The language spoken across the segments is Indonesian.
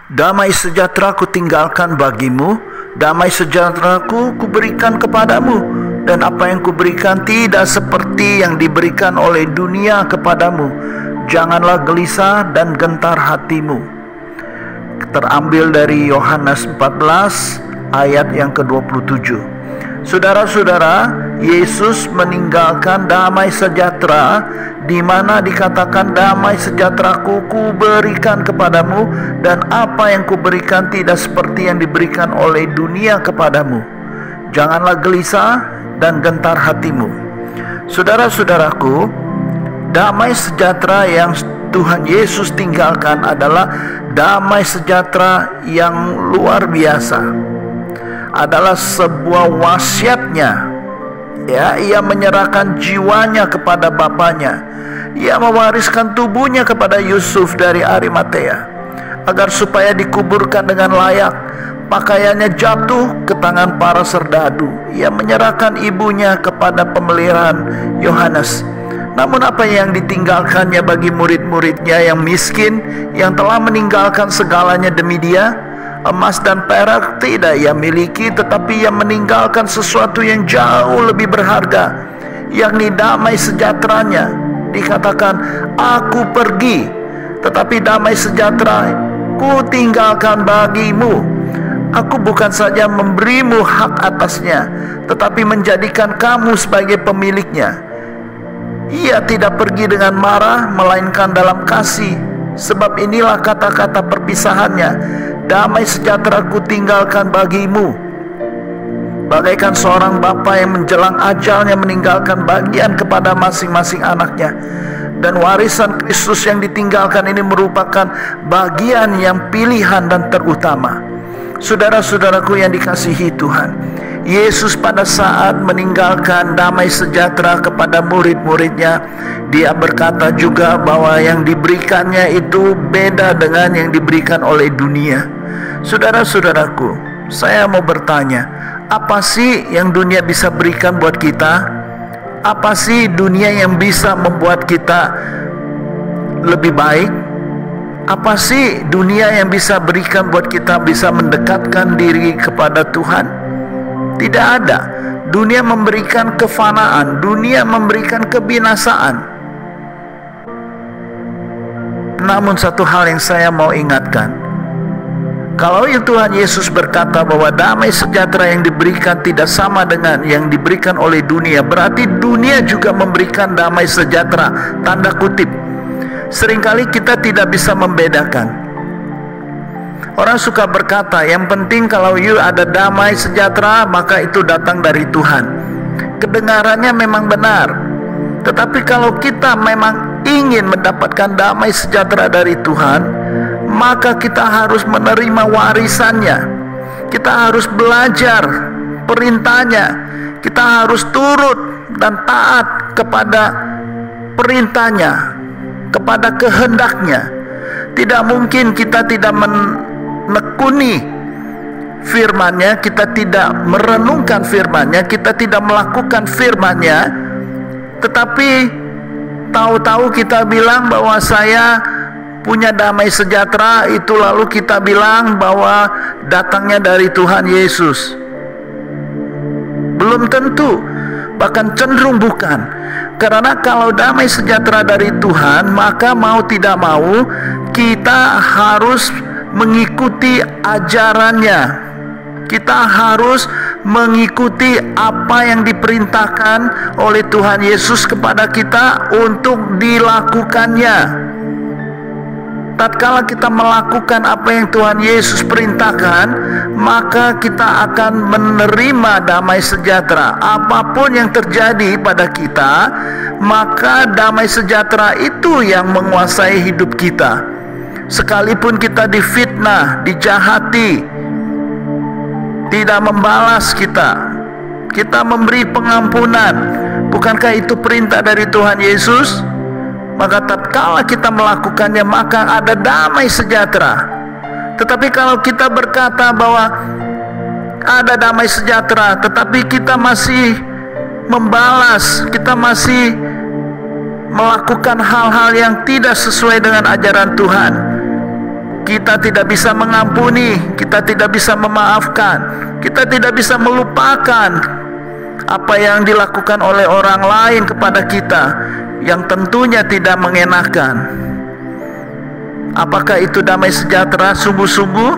Damai sejahtera ku tinggalkan bagimu, damai sejahtera ku berikan kepadamu, dan apa yang kuberikan tidak seperti yang diberikan oleh dunia kepadamu. Janganlah gelisah dan gentar hatimu. Terambil dari Yohanes 14 ayat yang ke-27. Saudara-saudara, Yesus meninggalkan damai sejahtera, di mana dikatakan damai sejahtera-Ku berikan kepadamu, dan apa yang kuberikan tidak seperti yang diberikan oleh dunia kepadamu. Janganlah gelisah dan gentar hatimu. Saudara-saudaraku, damai sejahtera yang Tuhan Yesus tinggalkan adalah damai sejahtera yang luar biasa. Adalah sebuah wasiatnya. Ya, ia menyerahkan jiwanya kepada Bapaknya. Ia mewariskan tubuhnya kepada Yusuf dari Arimatea, agar supaya dikuburkan dengan layak. Pakaiannya jatuh ke tangan para serdadu. Ia menyerahkan ibunya kepada pemeliharaan Yohanes. Namun apa yang ditinggalkannya bagi murid-muridnya yang miskin, yang telah meninggalkan segalanya demi dia? Emas dan perak tidak ia miliki, tetapi ia meninggalkan sesuatu yang jauh lebih berharga, yakni damai sejahteranya. Dikatakan, aku pergi, tetapi damai sejahtera ku tinggalkan bagimu. Aku bukan saja memberimu hak atasnya, tetapi menjadikan kamu sebagai pemiliknya. Ia tidak pergi dengan marah, melainkan dalam kasih. Sebab inilah kata-kata perpisahannya, damai sejahtera ku tinggalkan bagimu. Bagaikan seorang bapa yang menjelang ajalnya meninggalkan bagian kepada masing-masing anaknya. Dan warisan Kristus yang ditinggalkan ini merupakan bagian yang pilihan dan terutama. Saudara-saudaraku yang dikasihi Tuhan, Yesus pada saat meninggalkan damai sejahtera kepada murid-muridnya, dia berkata juga bahwa yang diberikannya itu beda dengan yang diberikan oleh dunia. Saudara-saudaraku, saya mau bertanya, apa sih yang dunia bisa berikan buat kita? Apa sih dunia yang bisa membuat kita lebih baik? Apa sih dunia yang bisa berikan buat kita bisa mendekatkan diri kepada Tuhan? Tidak ada. Dunia memberikan kefanaan, dunia memberikan kebinasaan. Namun satu hal yang saya mau ingatkan, kalau Tuhan Yesus berkata bahwa damai sejahtera yang diberikan tidak sama dengan yang diberikan oleh dunia, berarti dunia juga memberikan damai sejahtera, tanda kutip. Seringkali kita tidak bisa membedakan. Orang suka berkata, yang penting kalau ada damai sejahtera, maka itu datang dari Tuhan. Kedengarannya memang benar. Tetapi kalau kita memang ingin mendapatkan damai sejahtera dari Tuhan, maka kita harus menerima warisannya. Kita harus belajar perintahnya. Kita harus turut dan taat kepada perintahnya, kepada kehendaknya. Tidak mungkin kita tidak menekuni firman-Nya, kita tidak merenungkan firman-Nya, kita tidak melakukan firman-Nya, tetapi tahu-tahu kita bilang bahwa saya punya damai sejahtera, itu lalu kita bilang bahwa datangnya dari Tuhan Yesus. Belum tentu, bahkan cenderung bukan. Karena kalau damai sejahtera dari Tuhan, maka mau tidak mau kita harus mengikuti ajarannya. Kita harus mengikuti apa yang diperintahkan oleh Tuhan Yesus kepada kita untuk dilakukannya. Tatkala kita melakukan apa yang Tuhan Yesus perintahkan, maka kita akan menerima damai sejahtera. Apapun yang terjadi pada kita, maka damai sejahtera itu yang menguasai hidup kita. Sekalipun kita difitnah, dijahati, tidak membalas kita memberi pengampunan. Bukankah itu perintah dari Tuhan Yesus? Maka tatkala kita melakukannya, maka ada damai sejahtera. Tetapi kalau kita berkata bahwa ada damai sejahtera, tetapi kita masih membalas, kita masih melakukan hal-hal yang tidak sesuai dengan ajaran Tuhan, kita kita tidak bisa mengampuni, kita tidak bisa memaafkan, kita tidak bisa melupakan apa yang dilakukan oleh orang lain kepada kita yang tentunya tidak mengenakan. Apakah itu damai sejahtera sungguh-sungguh?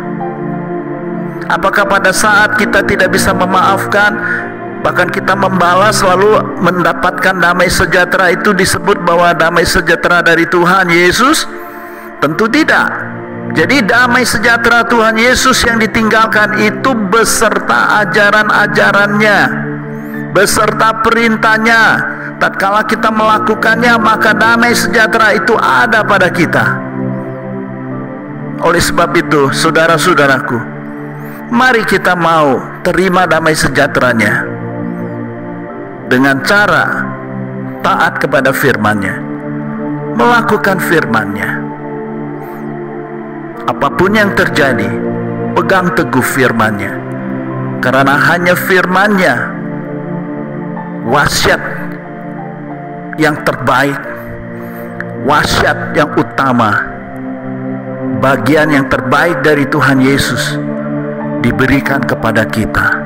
Apakah pada saat kita tidak bisa memaafkan, bahkan kita membalas lalu mendapatkan damai sejahtera itu disebut bahwa damai sejahtera dari Tuhan Yesus? Tentu tidak. Jadi damai sejahtera Tuhan Yesus yang ditinggalkan itu beserta ajaran-ajarannya, beserta perintahnya. Tatkala kita melakukannya, maka damai sejahtera itu ada pada kita. Oleh sebab itu, saudara-saudaraku, mari kita mau terima damai sejahteranya dengan cara taat kepada firman-Nya, melakukan firman-Nya. Apapun yang terjadi, pegang teguh firman-Nya, karena hanya firman-Nya wasiat yang terbaik, wasiat yang utama, bagian yang terbaik dari Tuhan Yesus diberikan kepada kita.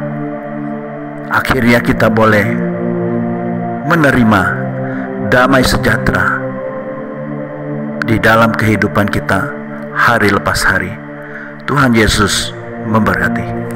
Akhirnya kita boleh menerima damai sejahtera di dalam kehidupan kita hari lepas hari. Tuhan Yesus memberkati.